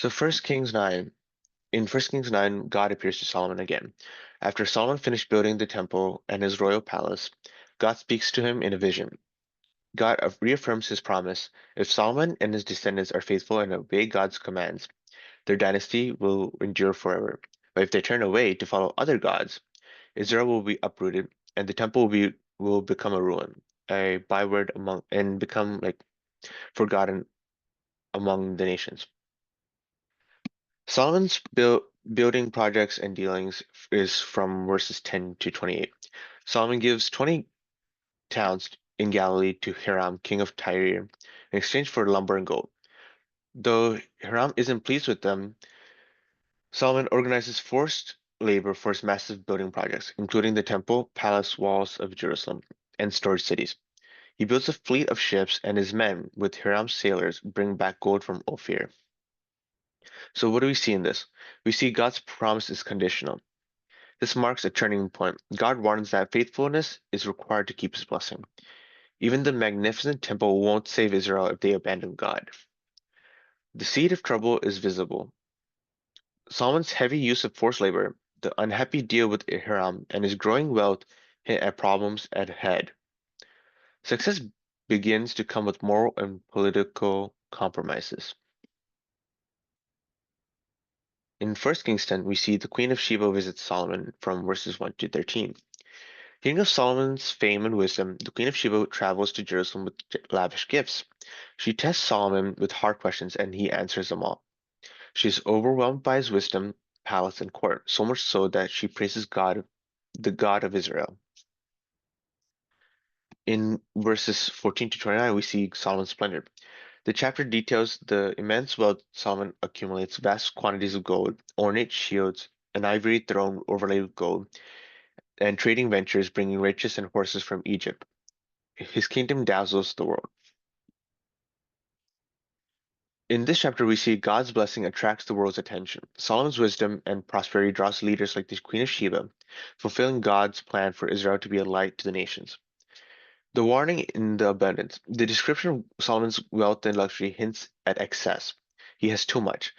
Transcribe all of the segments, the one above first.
So in First Kings 9, God appears to Solomon again. After Solomon finished building the temple and his royal palace, God speaks to him in a vision. God reaffirms his promise. If Solomon and his descendants are faithful and obey God's commands, their dynasty will endure forever. But if they turn away to follow other gods, Israel will be uprooted and the temple will become a ruin, a byword among and become like forgotten among the nations. Solomon's building projects and dealings is from verses 10 to 28. Solomon gives 20 towns in Galilee to Hiram, king of Tyre, in exchange for lumber and gold. Though Hiram isn't pleased with them, Solomon organizes forced labor for his massive building projects, including the temple, palace walls of Jerusalem, and storage cities. He builds a fleet of ships, and his men, with Hiram's sailors, bring back gold from Ophir. So what do we see in this? We see God's promise is conditional. This marks a turning point. God warns that faithfulness is required to keep his blessing. Even the magnificent temple won't save Israel if they abandon God. The seed of trouble is visible. Solomon's heavy use of forced labor, the unhappy deal with Hiram, and his growing wealth hint at problems ahead. Success begins to come with moral and political compromises. In 1 Kings 10, we see the Queen of Sheba visits Solomon from verses 1 to 13. Hearing of Solomon's fame and wisdom, the Queen of Sheba travels to Jerusalem with lavish gifts. She tests Solomon with hard questions and he answers them all. She is overwhelmed by his wisdom, palace, and court, so much so that she praises God, the God of Israel. In verses 14 to 29, we see Solomon's splendor. The chapter details the immense wealth Solomon accumulates, vast quantities of gold, ornate shields, an ivory throne overlaid with gold, and trading ventures bringing riches and horses from Egypt. His kingdom dazzles the world. In this chapter, we see God's blessing attracts the world's attention. Solomon's wisdom and prosperity draws leaders like the Queen of Sheba, fulfilling God's plan for Israel to be a light to the nations. The warning in the abundance. The description of Solomon's wealth and luxury hints at excess. He has too much.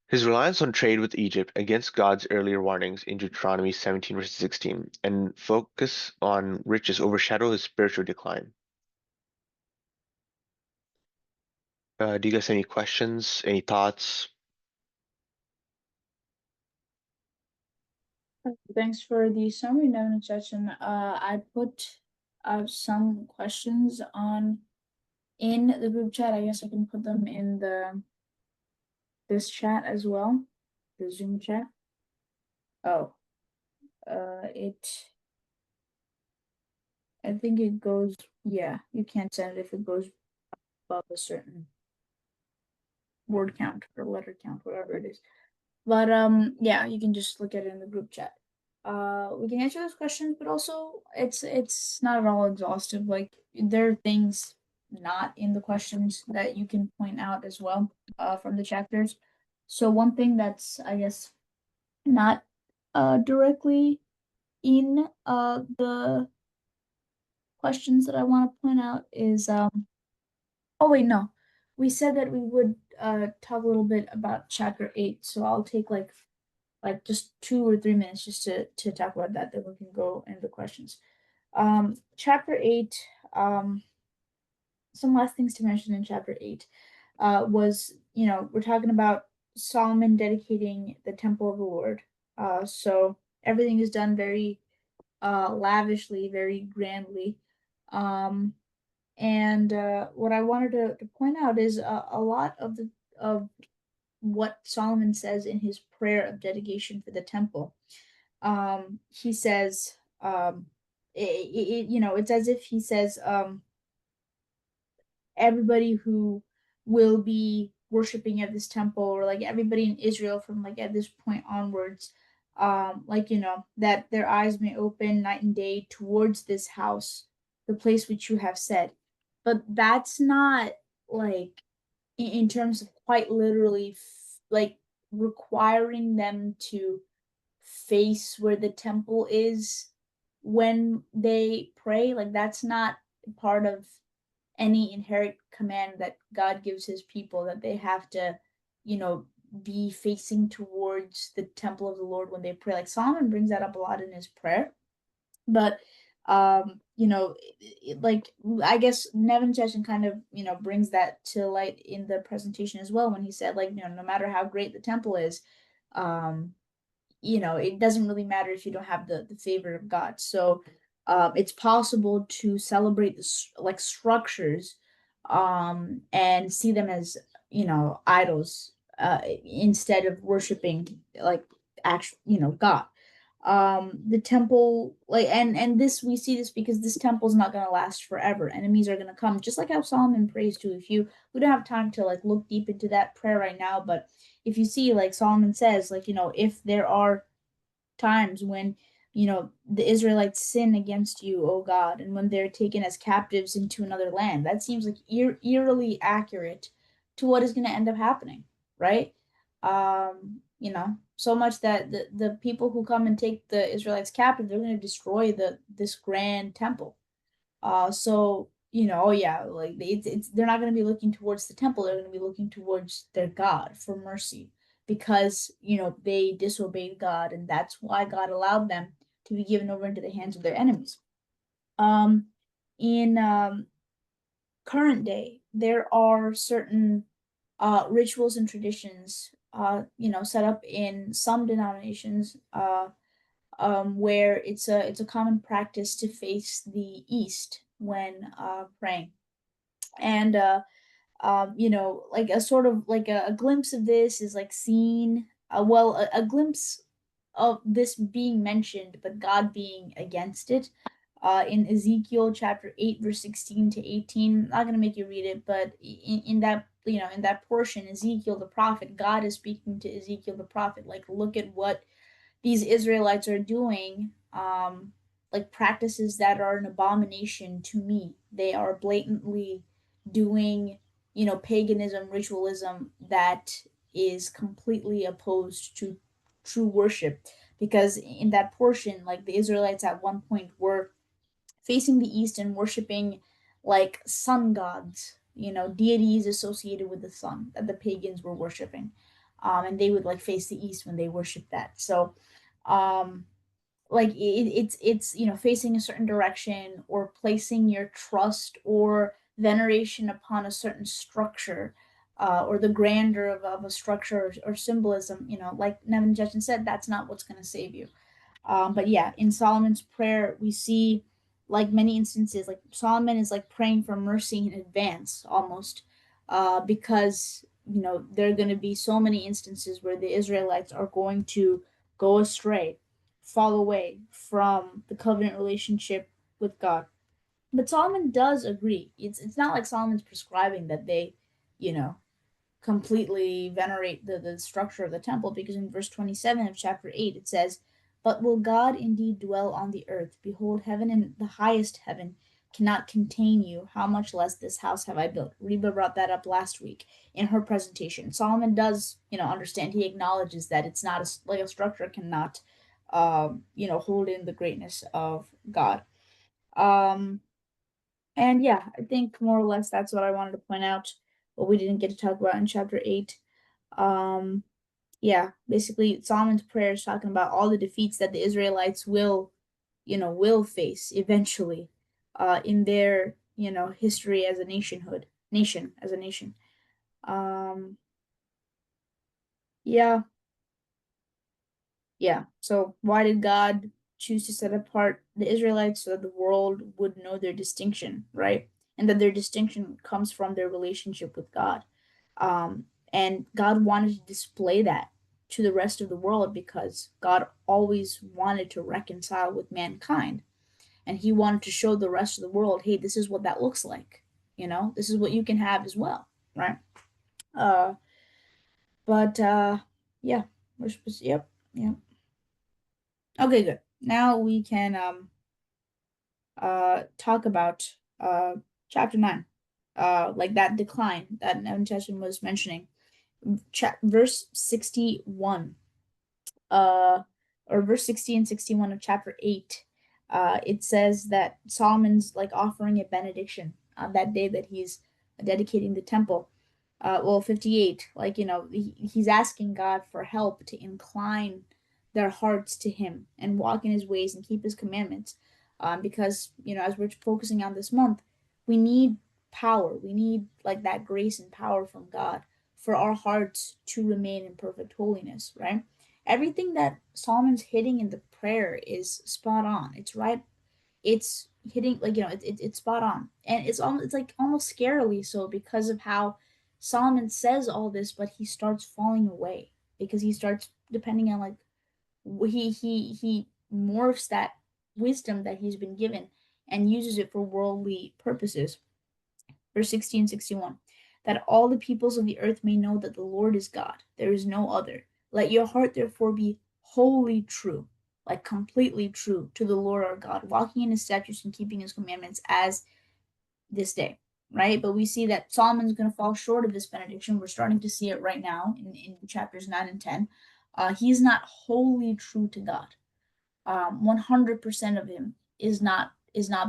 His reliance on trade with Egypt against God's earlier warnings in Deuteronomy 17 verse 16 and focus on riches overshadow his spiritual decline. Do you guys have any questions, any thoughts? Thanks for the summary, Nevin and Chechen. I put some questions on in the group chat. I guess I can put them in this chat as well, the Zoom chat. Oh, it. I think it goes. Yeah, you can't send it if it goes above a certain word count or letter count, whatever it is. But yeah, you can just look at it in the group chat. We can answer those questions, but also it's not at all exhaustive. Like there are things not in the questions that you can point out as well from the chapters. So one thing that's I guess not directly in the questions that I want to point out is oh wait, no. We said that we would talk a little bit about chapter 8, so I'll take like just 2 or 3 minutes just to talk about that, then we can go into the questions. Chapter 8, some last things to mention in chapter 8 was, we're talking about Solomon dedicating the temple of the Lord. So everything is done very lavishly, very grandly. Um, and what I wanted to point out is a lot of what Solomon says in his prayer of dedication for the temple. He says, it's as if he says, everybody who will be worshiping at this temple, or like everybody in Israel from like at this point onwards, that their eyes may open night and day towards this house, the place which you have said. But that's not like in terms of quite literally like requiring them to face where the temple is when they pray. Like that's not part of any inherent command that God gives his people, that they have to, be facing towards the temple of the Lord when they pray. Like Solomon brings that up a lot in his prayer, but like I guess Nevin Chesson kind of brings that to light in the presentation as well when he said, like, no matter how great the temple is, um it doesn't really matter if you don't have the favor of God. So it's possible to celebrate this like structures and see them as idols instead of worshiping like actual God. The temple, like, and this, we see this because this temple is not going to last forever. Enemies are going to come, just like how Solomon prays to. If you We don't have time to like look deep into that prayer right now, but if you see, like Solomon says, like, if there are times when the Israelites sin against you, O God, and when they're taken as captives into another land, that seems like eerily accurate to what is going to end up happening, right? So much that the people who come and take the Israelites captive, they're going to destroy this grand temple. So oh yeah, like it's they're not going to be looking towards the temple, they're going to be looking towards their God for mercy, because they disobeyed God, and that's why God allowed them to be given over into the hands of their enemies. In current day, there are certain rituals and traditions set up in some denominations, where it's a common practice to face the east when praying, and like a sort of like a glimpse of this is like seen, a glimpse of this being mentioned, but God being against it, in Ezekiel chapter 8 verse 16 to 18. I'm not going to make you read it, but in that in that portion, Ezekiel the prophet, God is speaking to Ezekiel the prophet, like, look at what these Israelites are doing, like practices that are an abomination to me. They are blatantly doing, paganism, ritualism that is completely opposed to true worship. Because in that portion, like the Israelites at one point were facing the east and worshiping like sun gods, deities associated with the sun that the pagans were worshiping. And they would like face the east when they worshiped that. So um like it's facing a certain direction, or placing your trust or veneration upon a certain structure, or the grandeur of a structure, or symbolism, like Nevin Jetson said, that's not what's going to save you. But yeah, in Solomon's prayer, we see like many instances, like Solomon is like praying for mercy in advance almost, because there are going to be so many instances where the Israelites are going to go astray, fall away from the covenant relationship with God. But Solomon does agree. It's not like Solomon's prescribing that they, you know, completely venerate the structure of the temple, because in verse 27 of chapter 8 it says, but will God indeed dwell on the earth? Behold, heaven and the highest heaven cannot contain you. How much less this house have I built? Reba brought that up last week in her presentation. Solomon does, understand. He acknowledges that it's not like a structure cannot, hold in the greatness of God. Um, and yeah, I think more or less that's what I wanted to point out. What we didn't get to talk about in chapter 8. Um, yeah, basically Solomon's prayer is talking about all the defeats that the Israelites will face eventually, in their history as a nation. Um, yeah, yeah. So why did God choose to set apart the Israelites so that the world would know their distinction, right? And that their distinction comes from their relationship with God. And God wanted to display that to the rest of the world, because God always wanted to reconcile with mankind. And he wanted to show the rest of the world, hey, this is what that looks like. This is what you can have as well, right? Uh, but yeah, yep, yep. Okay, good. Now we can talk about chapter 9. Like that decline that Nevin Cheshire was mentioning. Verse 61. Or verse 60 and 61 of chapter 8. It says that Solomon's like offering a benediction on that day that he's dedicating the temple. well, 58, like, he's asking God for help to incline their hearts to him and walk in his ways and keep his commandments. Because, as we're focusing on this month, we need power. We need like that grace and power from God for our hearts to remain in perfect holiness, right? Everything that Solomon's hitting in the prayer is spot on. It's right. It's hitting, like, it's spot on, and it's like almost scarily so, because of how Solomon says all this, but he starts falling away because he starts depending on, like, he morphs that wisdom that he's been given and uses it for worldly purposes. Verse 60 and 61, that all the peoples of the earth may know that the Lord is God, there is no other. Let your heart therefore be wholly true, like completely true to the Lord our God, walking in his statutes and keeping his commandments as this day, right? But we see that Solomon's going to fall short of this benediction. We're starting to see it right now in chapters 9 and 10. He's not wholly true to God. 100% of him is not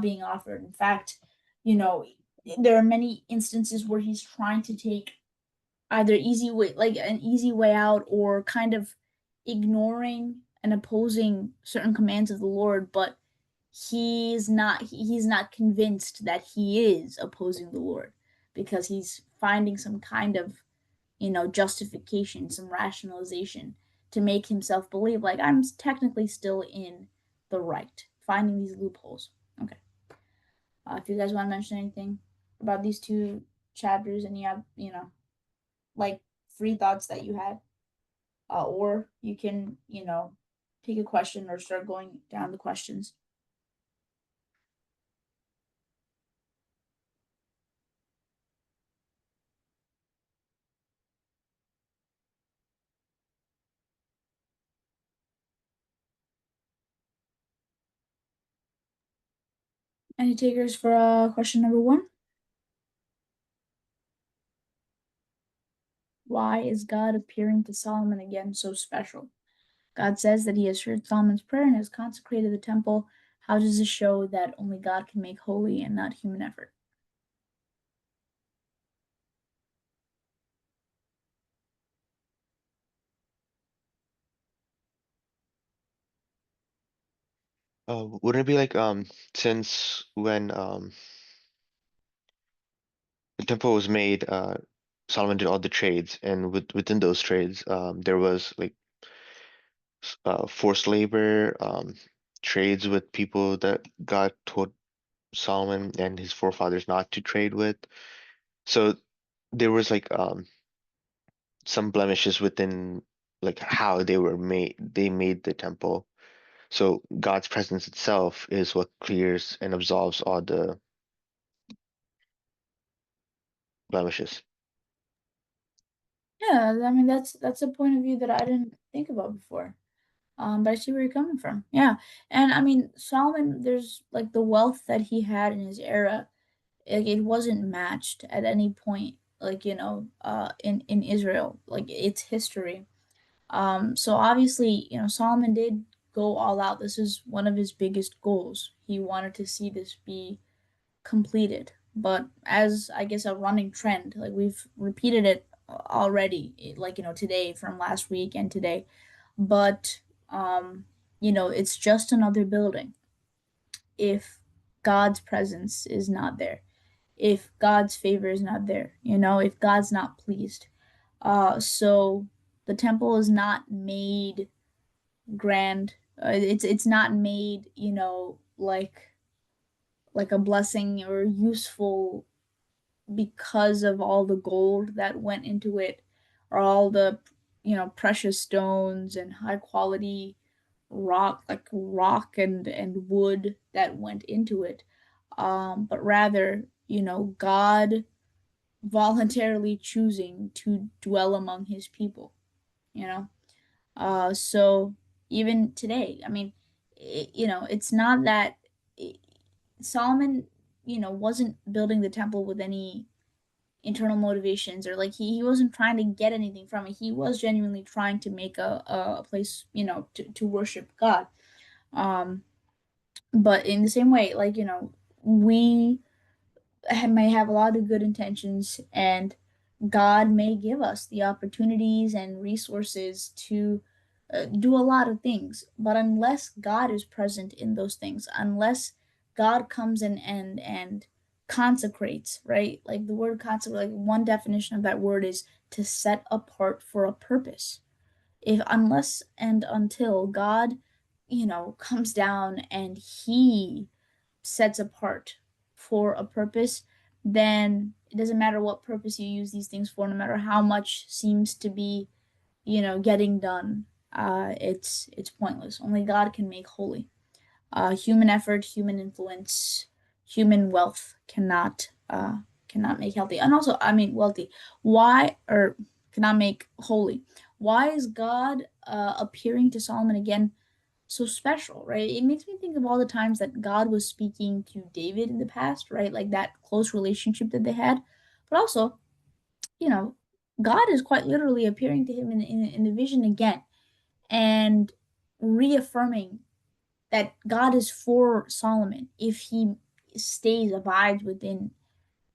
being offered. In fact, you know, there are many instances where he's trying to take either easy way, like an easy way out, or kind of ignoring and opposing certain commands of the Lord, but he's not convinced that he is opposing the Lord, because he's finding some kind of, justification, some rationalization to make himself believe, like, I'm technically still in the right, finding these loopholes. Okay. If you guys want to mention anything about these two chapters, and you have, like, free thoughts that you had, or you can, pick a question or start going down the questions. Any takers for question number one? Why is God appearing to Solomon again so special? God says that he has heard Solomon's prayer and has consecrated the temple. How does this show that only God can make holy and not human effort? Wouldn't it be like since when the temple was made, Solomon did all the trades, and within those trades, there was like forced labor, trades with people that God told Solomon and his forefathers not to trade with. So there was like some blemishes within like how they made the temple. So God's presence itself is what clears and absolves all the blemishes. Yeah, I mean, that's a point of view that I didn't think about before. But I see where you're coming from. Yeah, and I mean, Solomon, there's like the wealth that he had in his era. It wasn't matched at any point, like, in Israel, like its history. So obviously, Solomon did go all out. This is one of his biggest goals. He wanted to see this be completed. But as, I guess, a running trend, like we've repeated it already, like, today, from last week and today, but it's just another building if God's presence is not there, if God's favor is not there, if God's not pleased. So the temple is not made grand. It's not made, like a blessing or useful because of all the gold that went into it, or all the, precious stones and high quality rock and wood that went into it. But rather, God voluntarily choosing to dwell among his people, you know. So even today, I mean, it's not that Solomon, wasn't building the temple with any internal motivations, or like he wasn't trying to get anything from it. He was genuinely trying to make a place, to worship God. Um, but in the same way, like, we may have a lot of good intentions, and God may give us the opportunities and resources to do a lot of things, but unless God is present in those things, unless God comes in and consecrates, right? Like the word consecrate, like one definition of that word is to set apart for a purpose. If unless and until God, comes down and he sets apart for a purpose, then it doesn't matter what purpose you use these things for, no matter how much seems to be, getting done. It's pointless. Only God can make holy. Human effort, human influence, human wealth cannot make healthy. And also, I mean, wealthy. Why or cannot make holy? Why is God appearing to Solomon again so special, right? It makes me think of all the times that God was speaking to David in the past, right? Like that close relationship that they had. But also, you know, God is quite literally appearing to him in the vision again and reaffirming that God is for Solomon if he abides within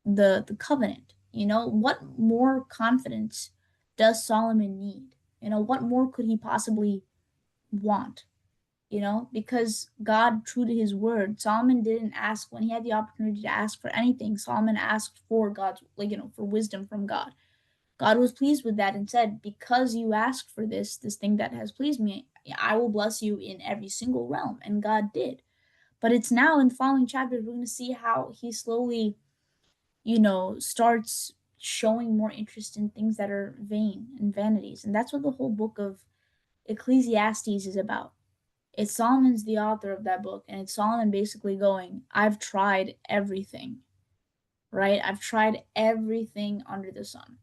the covenant. What more confidence does Solomon need? What more could he possibly want? Because God, true to his word, Solomon didn't ask when he had the opportunity to ask for anything. Solomon asked for God's, for wisdom from God. God was pleased with that and said, because you asked for this thing that has pleased me, I will bless you in every single realm. And God did. But it's now in the following chapters, we're going to see how he slowly, starts showing more interest in things that are vain and vanities. And that's what the whole book of Ecclesiastes is about. It's Solomon's the author of that book, and it's Solomon basically going, I've tried everything, right? I've tried everything under the sun.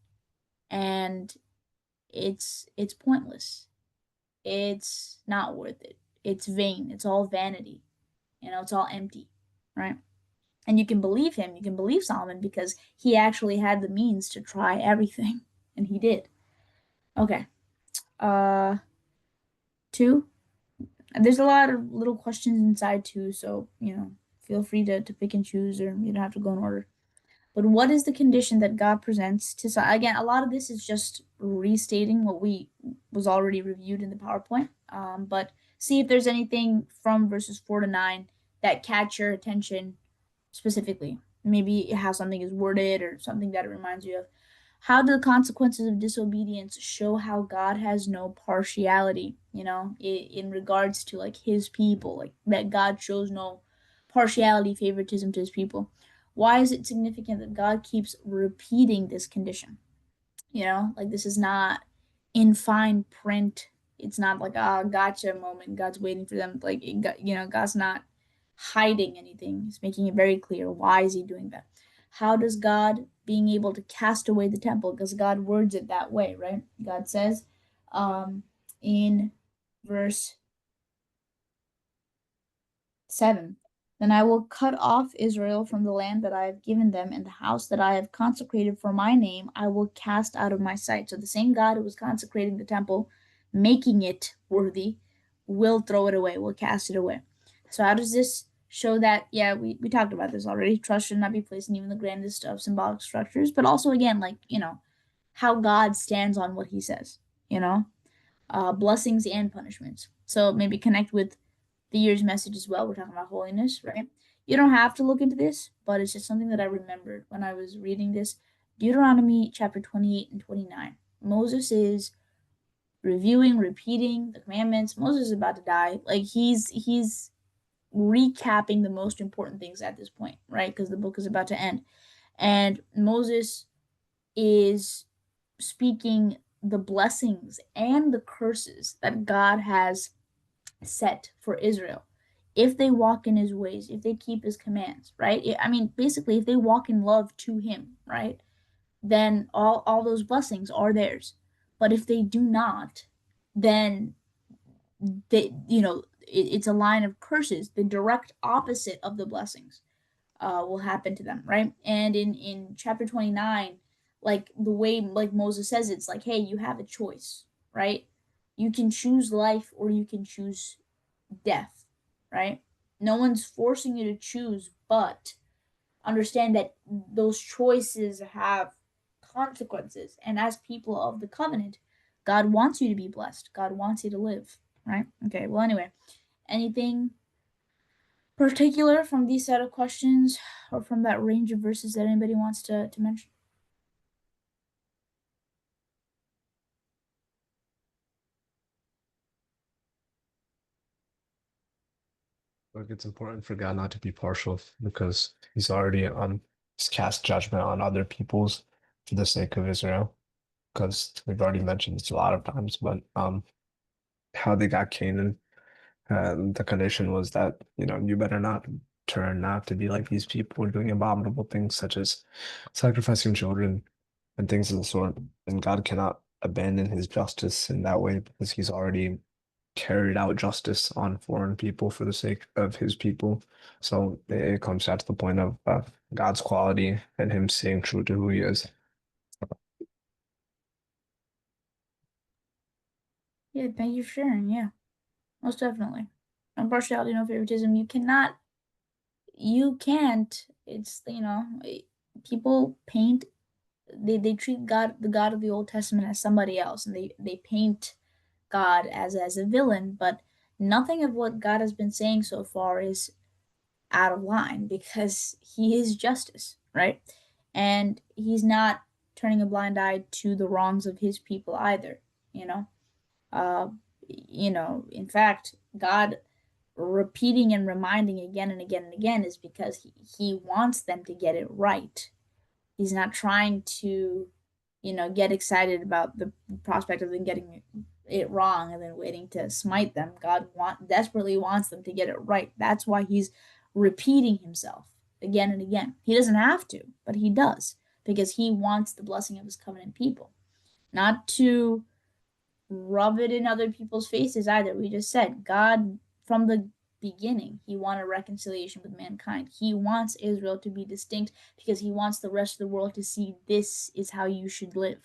And it's pointless. It's not worth it. It's vain. It's all vanity. It's all empty, right? And you can believe him. You can believe Solomon because he actually had the means to try everything, and he did. Okay. Uh, two. There's a lot of little questions inside too, so feel free to pick and choose, or you don't have to go in order. But what is the condition that God presents to again? A lot of this is just restating what we was already reviewed in the PowerPoint. But see if there's anything from verses 4 to 9 that catch your attention specifically. Maybe how something is worded or something that it reminds you of. How do the consequences of disobedience show how God has no partiality, in regards to like his people, like that God shows no partiality, favoritism to his people? Why is it significant that God keeps repeating this condition? Like this is not in fine print. It's not like a gotcha moment. God's waiting for them. Like, God's not hiding anything. He's making it very clear. Why is he doing that? How does God being able to cast away the temple? Because God words it that way, right? God says in verse 7, then I will cut off Israel from the land that I have given them, and the house that I have consecrated for my name I will cast out of my sight. So the same God who was consecrating the temple, making it worthy, will throw it away, will cast it away. So how does this show that? Yeah, we talked about this already. Trust should not be placed in even the grandest of symbolic structures, but also again, like, how God stands on what he says, blessings and punishments. So maybe connect with the year's message as well. We're talking about holiness, right? You don't have to look into this, but it's just something that I remembered when I was reading this. Deuteronomy chapter 28 and 29. Moses is reviewing, repeating the commandments. Moses is about to die. Like he's recapping the most important things at this point, right? Because the book is about to end. And Moses is speaking the blessings and the curses that God has set for Israel if they walk in his ways, if they keep his commands, right? I mean, basically, if they walk in love to him, right, then all those blessings are theirs. But if they do not, then it's a line of curses, the direct opposite of the blessings will happen to them, right? And in chapter 29, like the way like Moses says, it's like, hey, you have a choice, right? You can choose life or you can choose death, right? No one's forcing you to choose, but understand that those choices have consequences. And as people of the covenant, God wants you to be blessed. God wants you to live, right? Okay, well, anyway, anything particular from these set of questions or from that range of verses that anybody wants to mention? Like it's important for God not to be partial because he's already he's cast judgment on other peoples for the sake of Israel. Because we've already mentioned this a lot of times, but how they got Canaan, the condition was that, you better not turn out to be like these people doing abominable things such as sacrificing children and things of the sort. And God cannot abandon his justice in that way because he's already carried out justice on foreign people for the sake of his people. So it comes down to the point of God's quality and him staying true to who he is. Yeah, thank you for sharing. Yeah, most definitely. Impartiality, no favoritism. You can't. It's, people paint, they treat God, the God of the Old Testament, as somebody else, and they paint God as a villain, but nothing of what God has been saying so far is out of line because he is justice, right? And he's not turning a blind eye to the wrongs of his people either, you know? Uh, in fact, God repeating and reminding again and again and again is because he wants them to get it right. He's not trying to, get excited about the prospect of them getting it wrong and then waiting to smite them. God desperately wants them to get it right. That's why he's repeating himself again and again. He doesn't have to, but he does because he wants the blessing of his covenant people, not to rub it in other people's faces either. We just said God from the beginning, he wanted reconciliation with mankind. He wants Israel to be distinct because he wants the rest of the world to see this is how you should live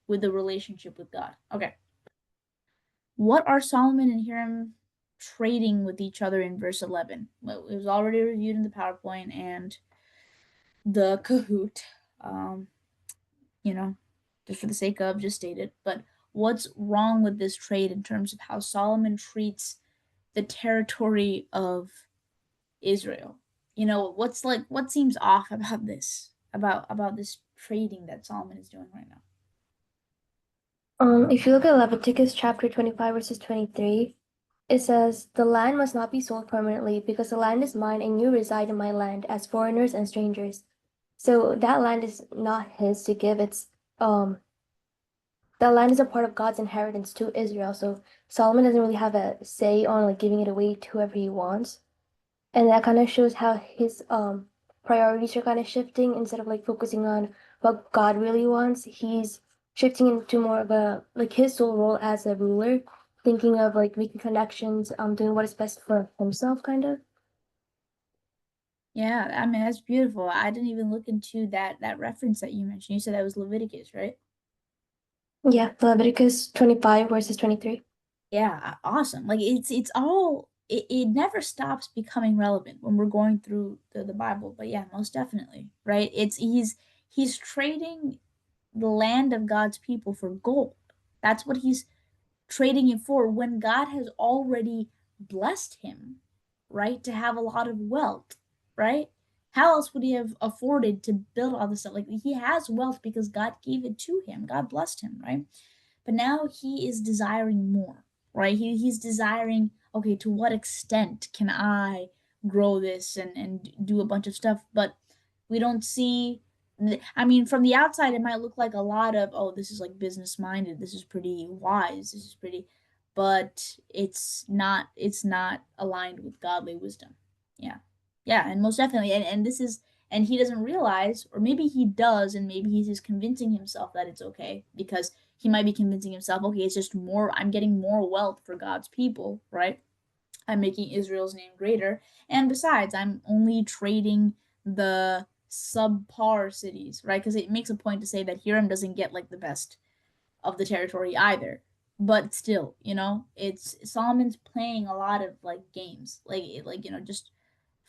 with the relationship with God. Okay. What are Solomon and Hiram trading with each other in verse 11? Well, it was already reviewed in the PowerPoint and the Kahoot. Um, you know, just for the sake of, just stated. But what's wrong with this trade in terms of how Solomon treats the territory of Israel? What seems off about this, about this trading that Solomon is doing right now? If you look at Leviticus chapter 25, verses 23, it says, "The land must not be sold permanently, because the land is mine, and you reside in my land as foreigners and strangers." So that land is not his to give. That land is a part of God's inheritance to Israel. So Solomon doesn't really have a say on like giving it away to whoever he wants. And that kind of shows how his priorities are kind of shifting. Instead of like focusing on what God really wants, he's shifting into more of a like his sole role as a ruler, thinking of like making connections, doing what is best for himself, kind of. Yeah, I mean that's beautiful. I didn't even look into that reference that you mentioned. You said that was Leviticus, right? Yeah, Leviticus 25, verses 23. Yeah, awesome. Like it never stops becoming relevant when we're going through the Bible. But yeah, most definitely, right? He's trading the land of God's people for gold. That's what he's trading it for when God has already blessed him, right? To have a lot of wealth, right? How else would he have afforded to build all this stuff? Like he has wealth because God gave it to him. God blessed him, right? But now he is desiring more, right? He's desiring, okay, to what extent can I grow this and do a bunch of stuff? But we don't see, I mean, from the outside, it might look like a lot of, oh, this is like business minded. This is pretty wise. This is pretty, but it's not aligned with godly wisdom. Yeah. Yeah. And most definitely. And he doesn't realize, or maybe he does, and maybe he's just convincing himself that it's okay because he might be convincing himself, okay, it's just more, I'm getting more wealth for God's people, right? I'm making Israel's name greater. And besides, I'm only trading the subpar cities, right? Because it makes a point to say that Hiram doesn't get like the best of the territory either. But still, it's Solomon's playing a lot of like games, just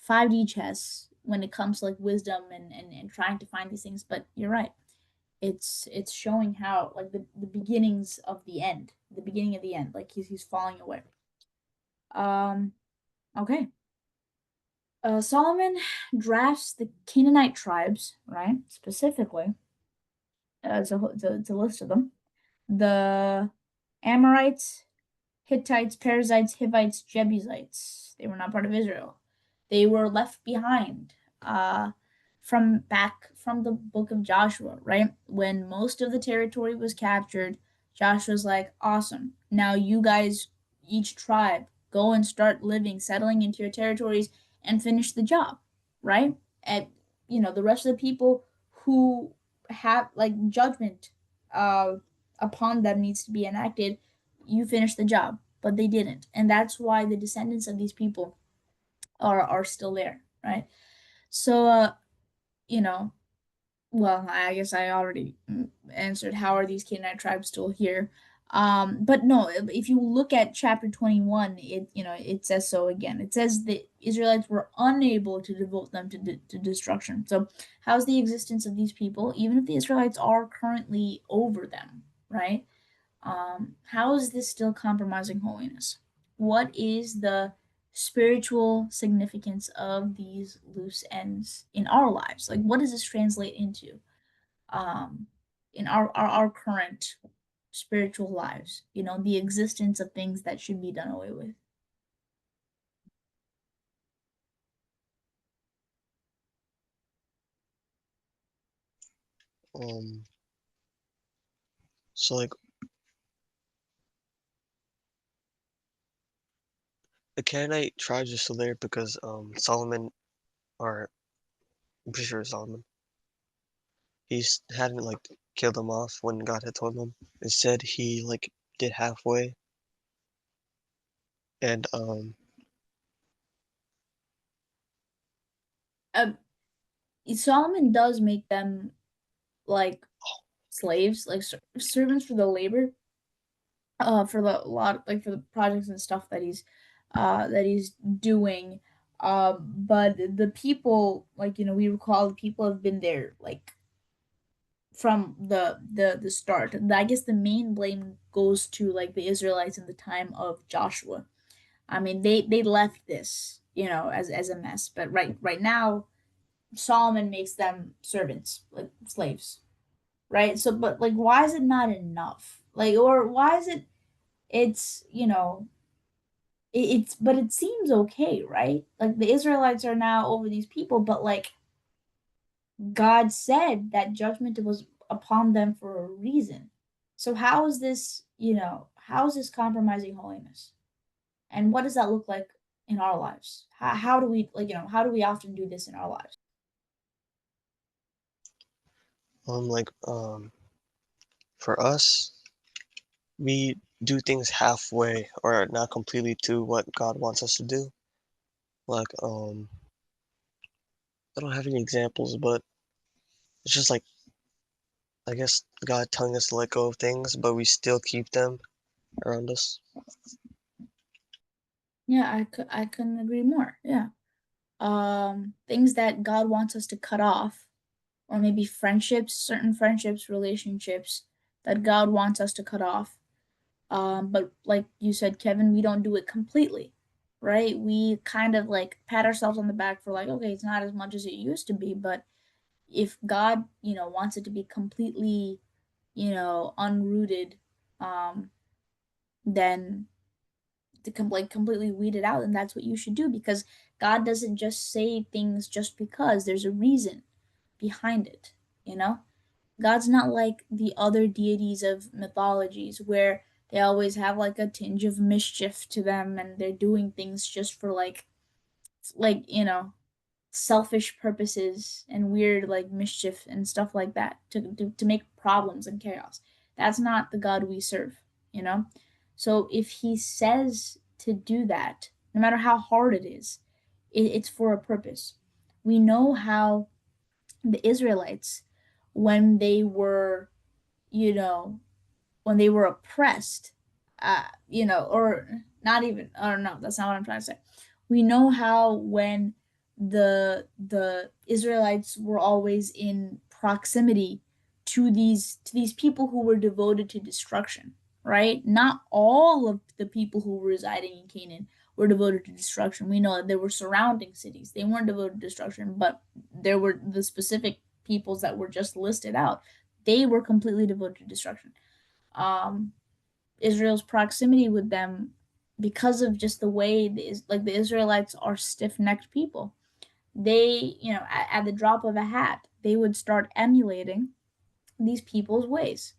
5D chess when it comes to like wisdom and trying to find these things. But you're right. it's showing how like the beginnings of the end, the beginning of the end, like he's falling away. Okay. Solomon drafts the Canaanite tribes, right? Specifically, to list of them: the Amorites, Hittites, Perizzites, Hivites, Jebusites. They were not part of Israel. They were left behind from the book of Joshua, right? When most of the territory was captured, Joshua's like, awesome. Now you guys, each tribe, go and start living, settling into your territories and finish the job, right? And the rest of the people who have like judgment upon them needs to be enacted, you finish the job, but they didn't, and that's why the descendants of these people are still there, right? So you know well, I guess I already answered how are these Canaanite tribes still here. But no, if you look at chapter 21, it says so again. It says the Israelites were unable to devote them to destruction. So how's the existence of these people, even if the Israelites are currently over them, right? How is this still compromising holiness? What is the spiritual significance of these loose ends in our lives? Like, what does this translate into in our current spiritual lives? The existence of things that should be done away with. Um, so like the Canaanite tribes are still there because Solomon, or I'm pretty sure it's Solomon, hadn't like killed them off when God had told him. Instead, he like did halfway, and Uh, Solomon does make them like slaves, like servants for the labor, for the lot, like for the projects and stuff that he's doing. But the people, like we recall the people have been there like from the start. I guess the main blame goes to like the Israelites in the time of Joshua. I mean, they left this, as a mess. But right now, Solomon makes them servants, like slaves, right? So, but like, why is it not enough? Like, or why is it? It's but it seems okay, right? Like the Israelites are now over these people, but like God said that judgment was upon them for a reason. So how is this, how is this compromising holiness? And what does that look like in our lives? How do we how do we often do this in our lives? like for us, we do things halfway or not completely to what God wants us to do. Like I don't have any examples, but it's just like I guess God telling us to let go of things, but we still keep them around us. Yeah, I couldn't agree more. Yeah. Things that God wants us to cut off, or maybe friendships, certain friendships, relationships that God wants us to cut off. But like you said, Kevin, we don't do it completely, right? We kind of like pat ourselves on the back for like, okay, it's not as much as it used to be, but if God, wants it to be completely, unrooted, um, then to completely weed it out, and that's what you should do, because God doesn't just say things just because. There's a reason behind it, you know? God's not like the other deities of mythologies where they always have like a tinge of mischief to them and they're doing things just for like selfish purposes and weird like mischief and stuff like that to make problems and chaos. That's not the God we serve, you know? So if he says to do that, no matter how hard it is, it's for a purpose. We know how the Israelites, when they were, you know, when they were oppressed, or not even, I don't know, that's not what I'm trying to say. We know how when the Israelites were always in proximity to these people who were devoted to destruction, right? Not all of the people who were residing in Canaan were devoted to destruction. We know that there were surrounding cities. They weren't devoted to destruction, but there were the specific peoples that were just listed out. They were completely devoted to destruction. Israel's proximity with them, because of just the way the Israelites are stiff-necked people, they, at the drop of a hat, they would start emulating these people's ways.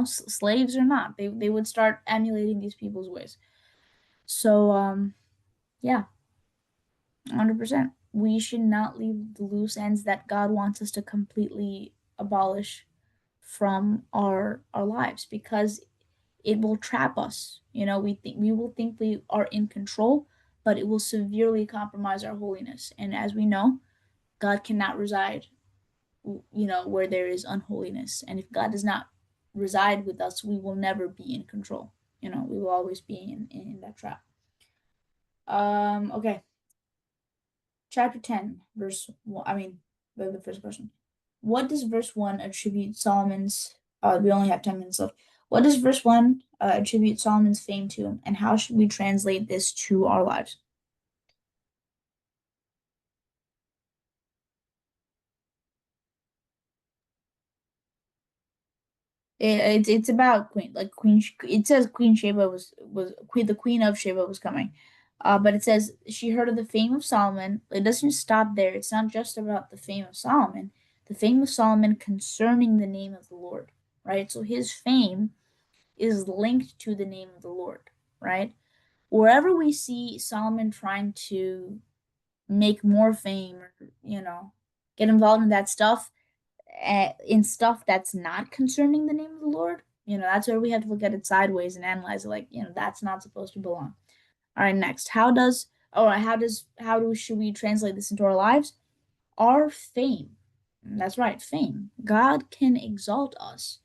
Slaves or not, they would start emulating these people's ways. So yeah, 100%. We should not leave the loose ends that God wants us to completely abolish from our lives, because it will trap us. We will think we are in control, but it will severely compromise our holiness. And as we know, God cannot reside, where there is unholiness. And if God does not reside with us, we will never be in control. We will always be in that trap. Okay. Chapter 10, verse 1. I mean, the first question. What does verse 1 attribute Solomon's? We only have 10 minutes left. What does verse 1 attribute Solomon's fame to, and how should we translate this to our lives? It's about Queen, like Queen. It says Queen Sheba was Queen, the Queen of Sheba was coming, but it says she heard of the fame of Solomon. It doesn't stop there. It's not just about the fame of Solomon. The fame of Solomon concerning the name of the Lord, right? So his fame is linked to the name of the Lord, right? Wherever we see Solomon trying to make more fame, or get involved in that stuff, in stuff that's not concerning the name of the Lord, that's where we have to look at it sideways and analyze it, like, that's not supposed to belong. All right, next. How should we translate this into our lives? Our fame. That's right, fame. God can exalt us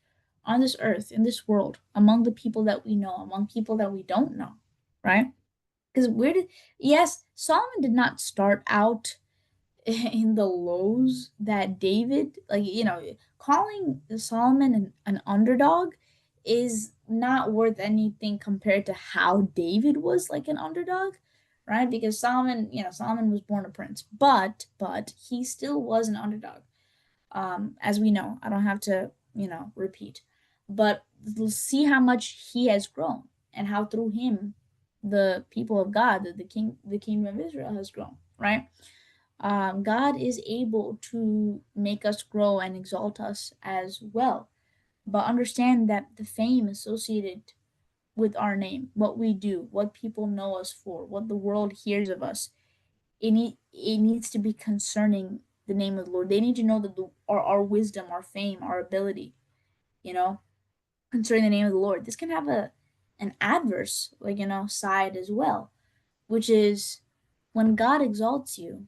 on this earth, in this world, among the people that we know, among people that we don't know, right? Because yes, Solomon did not start out in the lows that David, calling Solomon an underdog is not worth anything compared to how David was like an underdog, right? Because Solomon was born a prince, but he still was an underdog. As we know, I don't have to, repeat, but see how much he has grown, and how through him the people of God, the kingdom of Israel has grown, right? God is able to make us grow and exalt us as well. But understand that the fame associated with our name, what we do, what people know us for, what the world hears of us, it needs to be concerning the name of the Lord. They need to know that our wisdom, our fame, our ability, concerning the name of the Lord. This can have an adverse, side as well, which is when God exalts you,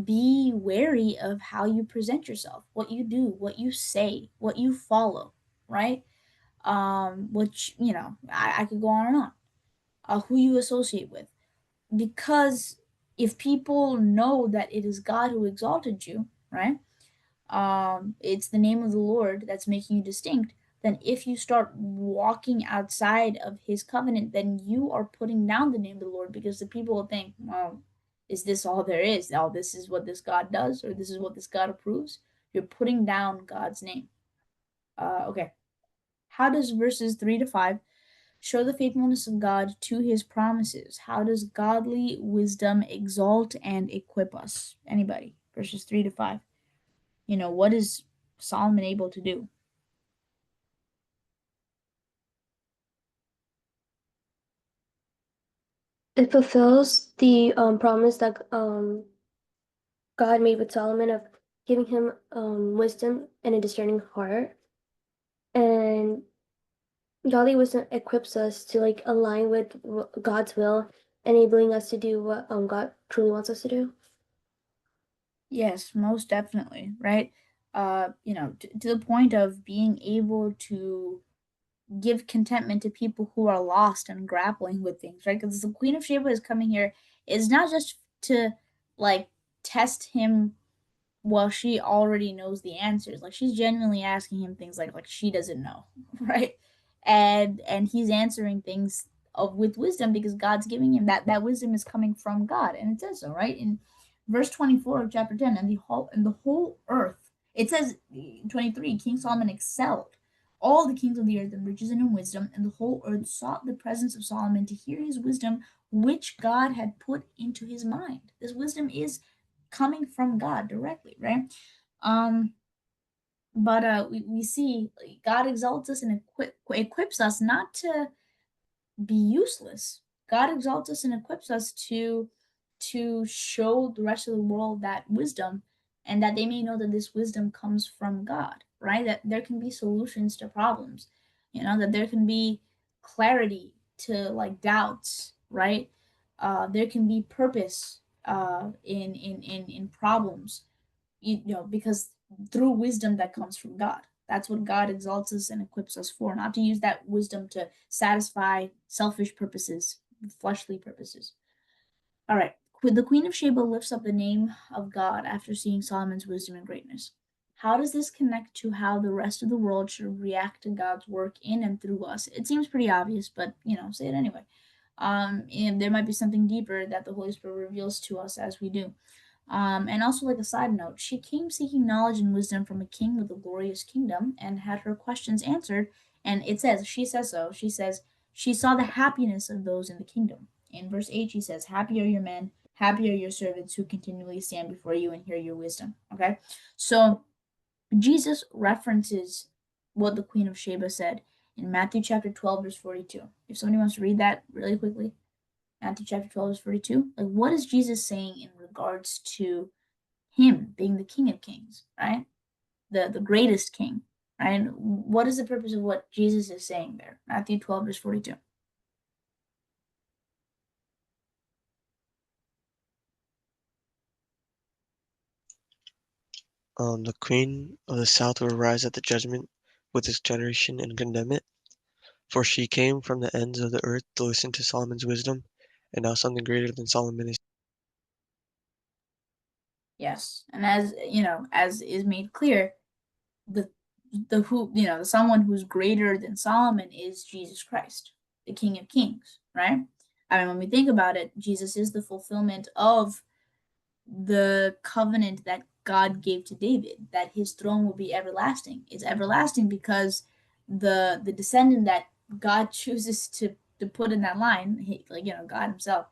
be wary of how you present yourself, what you do, what you say, what you follow, right? Which, I could go on and on. Who you associate with. Because if people know that it is God who exalted you, right? It's the name of the Lord that's making you distinct. Then if you start walking outside of his covenant, then you are putting down the name of the Lord, because the people will think, well, is this all there is? Oh, this is what this God does, or this is what this God approves? You're putting down God's name. Okay. How does verses 3 to 5 show the faithfulness of God to his promises? How does godly wisdom exalt and equip us? Anybody? Verses 3 to 5. What is Solomon able to do? It fulfills the promise that God made with Solomon of giving him wisdom and a discerning heart. And godly wisdom equips us to align with God's will, enabling us to do what God truly wants us to do. Yes, most definitely, right? To the point of being able to give contentment to people who are lost and grappling with things, right? Because the Queen of Sheba is coming here is not just to test him well, she already knows the answers. Like she's genuinely asking him things like she doesn't know, right? And he's answering things of with wisdom because God's giving him that wisdom is coming from God, and it says so, right? In verse 24 of chapter 10, and the whole earth, it says 23, King Solomon excelled all the kings of the earth in riches and in wisdom, and the whole earth sought the presence of Solomon to hear his wisdom, which God had put into his mind. This wisdom is coming from God directly, right? Um, but we see God exalts us and equips us not to be useless. God exalts us and equips us to show the rest of the world that wisdom, and that they may know that this wisdom comes from God, right? That there can be solutions to problems, that there can be clarity to like doubts, right? There can be purpose in problems, because through wisdom that comes from God. That's what God exalts us and equips us for, not to use that wisdom to satisfy selfish purposes, fleshly purposes. All right. The Queen of Sheba lifts up the name of God after seeing Solomon's wisdom and greatness. How does this connect to how the rest of the world should react to God's work in and through us? It seems pretty obvious, but say it anyway. And there might be something deeper that the Holy Spirit reveals to us as we do. And also, like a side note, she came seeking knowledge and wisdom from a king with a glorious kingdom and had her questions answered. And it says, she says so. She says, she saw the happiness of those in the kingdom. In verse 8, she says, happy are your men, happy are your servants who continually stand before you and hear your wisdom. Okay? So, Jesus references what the Queen of Sheba said in Matthew chapter 12, verse 42. If somebody wants to read that really quickly. Matthew chapter 12, verse 42. Like, what is Jesus saying in regards to him being the King of Kings, right? The greatest king, right? What is the purpose of what Jesus is saying there? Matthew 12, verse 42. The queen of the south will rise at the judgment with this generation and condemn it. For she came from the ends of the earth to listen to Solomon's wisdom, and now something greater than Solomon is. Yes. And as is made clear, the the someone who's greater than Solomon is Jesus Christ, the King of Kings, right? I mean, when we think about it, Jesus is the fulfillment of the covenant that God gave to David, that his throne will be everlasting. It's everlasting because the descendant that God chooses to put in that line, God himself,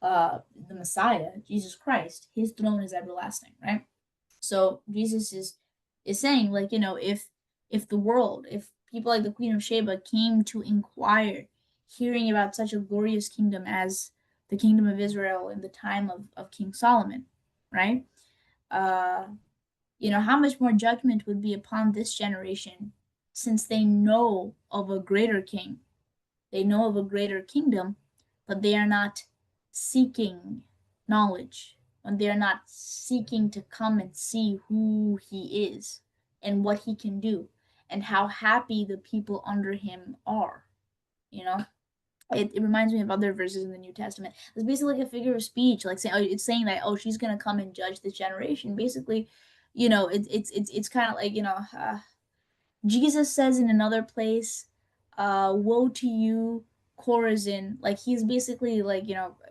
the Messiah, Jesus Christ, his throne is everlasting, right? So Jesus is saying, like, if the world, if people like the Queen of Sheba came to inquire, hearing about such a glorious kingdom as the kingdom of Israel in the time of King Solomon, right? Uh, how much more judgment would be upon this generation, since they know of a greater king, they know of a greater kingdom, but they are not seeking knowledge, and they are not seeking to come and see who he is and what he can do and how happy the people under him are. You know, it reminds me of other verses in the New Testament. It's basically like a figure of speech, like saying, it's saying that, she's gonna come and judge this generation. Basically, it's kind of like, Jesus says in another place, woe to you, Chorazin. Like, he's basically like,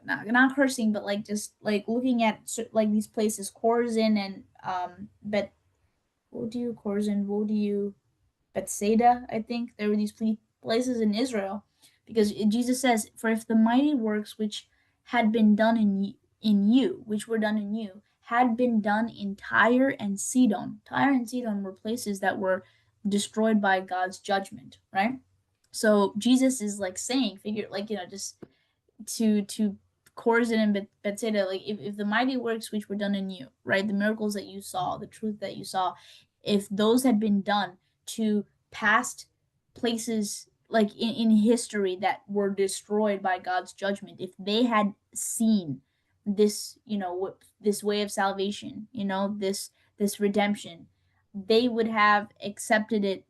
not cursing, but like just like looking at like these places, Chorazin and Bet woe to you, Chorazin, woe to you, Bethsaida, I think. There were these places in Israel, because Jesus says, for if the mighty works which had been done in you, which were done in you, had been done in Tyre and Sidon. Tyre and Sidon were places that were destroyed by God's judgment, right? So Jesus is like saying, figure, like, just to Chorazin and Bethsaida, like, if the mighty works which were done in you, right, the miracles that you saw, the truth that you saw, if those had been done to past places like in history that were destroyed by God's judgment, if they had seen this, this way of salvation, this redemption, they would have accepted it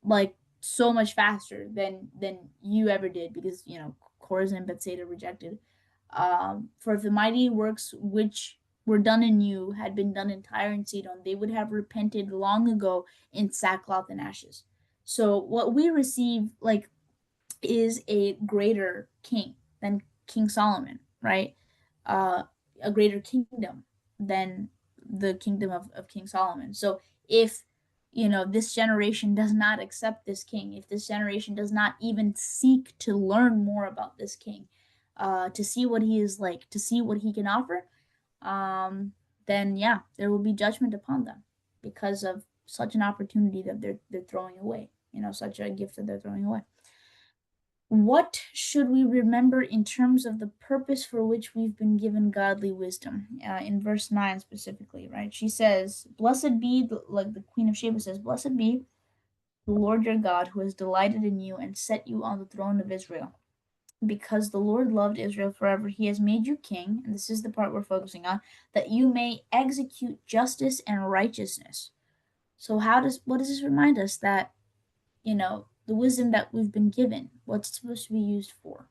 like so much faster than you ever did, because Chorazin and Bethsaida rejected. For if the mighty works which were done anew, had been done in Tyre and Sidon, they would have repented long ago in sackcloth and ashes. So what we receive, like, is a greater king than King Solomon, right? A greater kingdom than the kingdom of King Solomon. So if this generation does not accept this king, if this generation does not even seek to learn more about this king, to see what he is like, to see what he can offer, then yeah, there will be judgment upon them because of such an opportunity that they're throwing away. Such a gift that they're throwing away. What should we remember in terms of the purpose for which we've been given godly wisdom? In verse 9 specifically, right? She says, "Blessed be," like the Queen of Sheba says, "Blessed be the Lord your God, who has delighted in you and set you on the throne of Israel. Because the Lord loved Israel forever, he has made you king," and this is the part we're focusing on, "that you may execute justice and righteousness." So what does this remind us? That, the wisdom that we've been given, what's it supposed to be used for?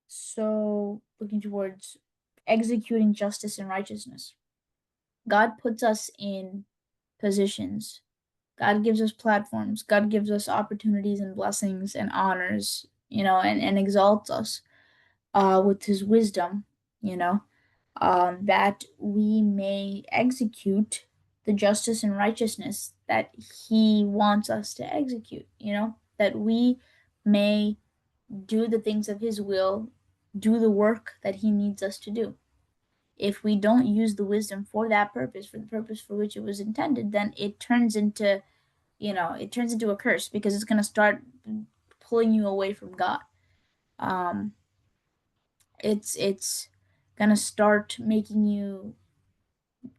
So, looking towards executing justice and righteousness. God puts us in positions. God gives us platforms. God gives us opportunities and blessings and honors, and exalts us with his wisdom, that we may execute the justice and righteousness that he wants us to execute, that we may do the things of his will, do the work that he needs us to do. If we don't use the wisdom for that purpose, for the purpose for which it was intended, then it turns into a curse, because it's going to start pulling you away from God. It's going to start making you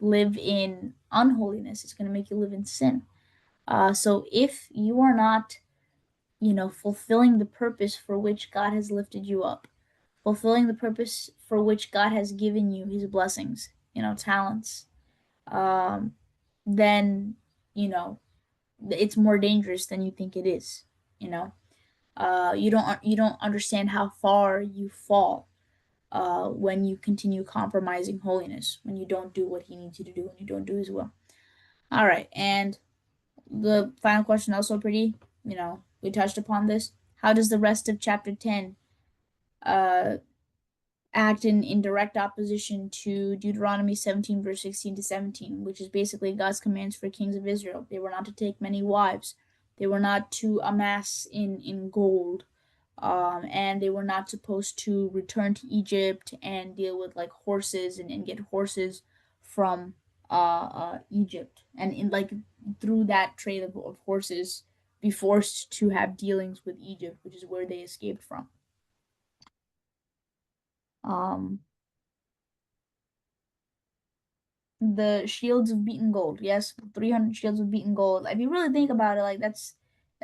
live in unholiness. It's going to make you live in sin. So if you are not, fulfilling the purpose for which God has lifted you up, fulfilling the purpose for which God has given you his blessings, talents, then, it's more dangerous than you think it is. You don't understand how far you fall when you continue compromising holiness, when you don't do what he needs you to do, when you don't do his will. All right, and the final question, also pretty, we touched upon this. How does the rest of chapter 10 act in direct opposition to Deuteronomy 17, verse 16 to 17, which is basically God's commands for kings of Israel? They were not to take many wives. They were not to amass in gold. And they were not supposed to return to Egypt and deal with like horses and get horses from Egypt, and in like through that trade of horses be forced to have dealings with Egypt, which is where they escaped from. The shields of beaten gold, yes, 300 shields of beaten gold. If you really think about it, like that's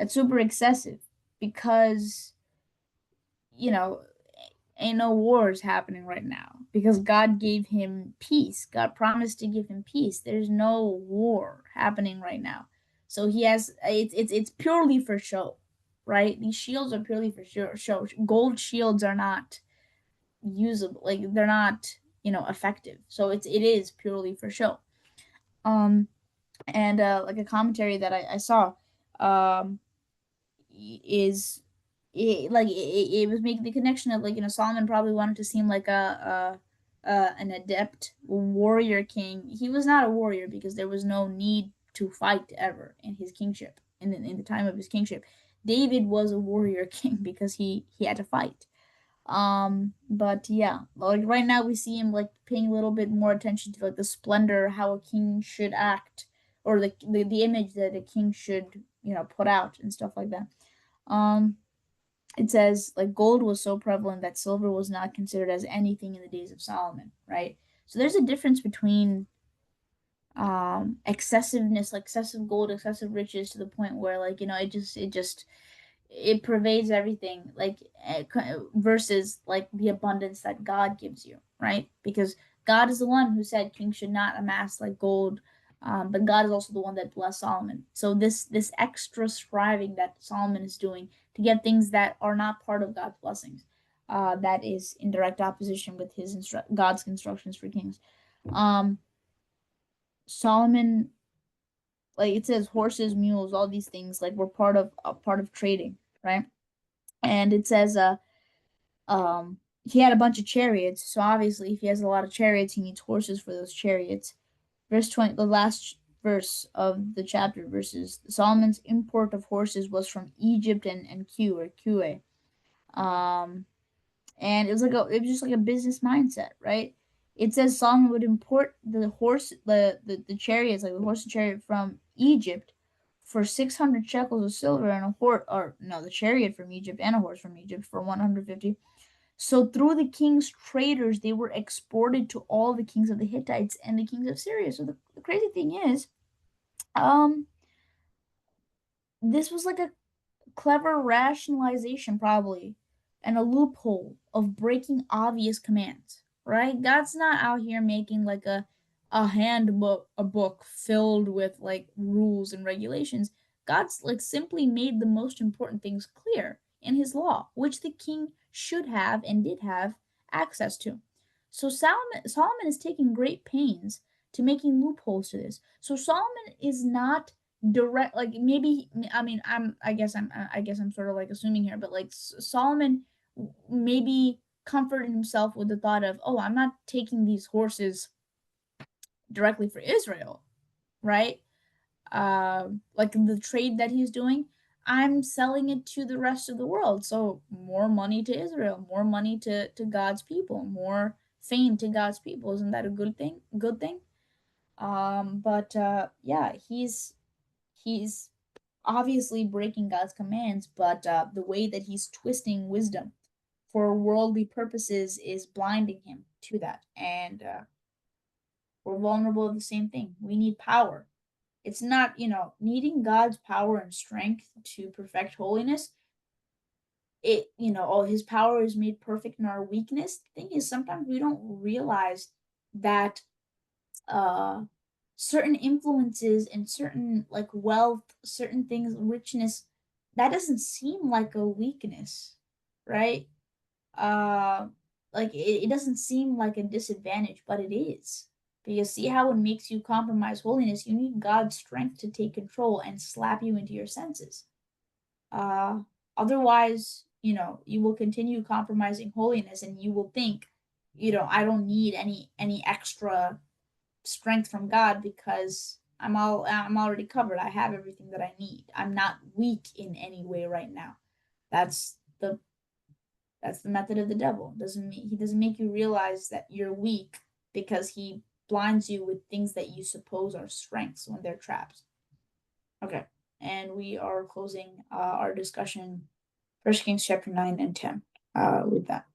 super excessive, because ain't no wars happening right now, because God gave him peace. God promised to give him peace. There's no war happening right now. So he has it's purely for show, right? These shields are purely for show. Gold shields are not usable, like they're not, effective. So it is purely for show. And like a commentary that I saw is it was making the connection of, like, Solomon probably wanted to seem like an adept warrior king. He was not a warrior because there was no need to fight ever in his kingship, in the time of his kingship. David was a warrior king because he had to fight. But yeah, like right now we see him like paying a little bit more attention to like the splendor, how a king should act, or the image that a king should, put out and stuff like that. It says like gold was so prevalent that silver was not considered as anything in the days of Solomon, right? So there's a difference between excessiveness, like excessive gold, excessive riches, to the point where, like, it pervades everything, like versus like the abundance that God gives you, right? Because God is the one who said kings should not amass like gold, but God is also the one that blessed Solomon. So this extra striving that Solomon is doing to get things that are not part of God's blessings, that is in direct opposition with his God's instructions for kings. Solomon, like it says, horses, mules, all these things like were part of trading, right? And it says, he had a bunch of chariots, so obviously if he has a lot of chariots, he needs horses for those chariots. Verse 20, the last verse of the chapter, verses Solomon's import of horses was from Egypt and Kue. And it was just like a business mindset, right? It says Solomon would import the chariots, like the horse and chariot from Egypt for 600 shekels of silver, and the chariot from Egypt and a horse from Egypt for 150. So through the king's traders, they were exported to all the kings of the Hittites and the kings of Syria. So the crazy thing is, this was like a clever rationalization, probably, and a loophole of breaking obvious commands, right? God's not out here making like a handbook, a book filled with like rules and regulations. God's like simply made the most important things clear in his law, which the king should have and did have access to. So Solomon is taking great pains to making loopholes to this. So Solomon is not direct, like maybe, I mean, I guess I'm sort of like assuming here, but like Solomon maybe comforted himself with the thought of, oh, I'm not taking these horses directly for Israel, right? Like the trade that he's doing, I'm selling it to the rest of the world. So more money to Israel, more money to God's people, more fame to God's people. Isn't that a good thing? Good thing. But yeah, he's obviously breaking God's commands, but the way that he's twisting wisdom for worldly purposes is blinding him to that. And we're vulnerable to the same thing. We need power. It's not, needing God's power and strength to perfect holiness. His power is made perfect in our weakness. The thing is, sometimes we don't realize that certain influences and certain like wealth, certain things, richness, that doesn't seem like a weakness, right? Like it doesn't seem like a disadvantage, but it is. Because see how it makes you compromise holiness? You need God's strength to take control and slap you into your senses. Otherwise, you will continue compromising holiness, and you will think, I don't need any extra strength from God because I'm already covered. I have everything that I need. I'm not weak in any way right now. That's the method of the devil. He doesn't make you realize that you're weak because he blinds you with things that you suppose are strengths when they're traps. Okay, and we are closing our discussion, 1 Kings chapter 9 and 10, with that.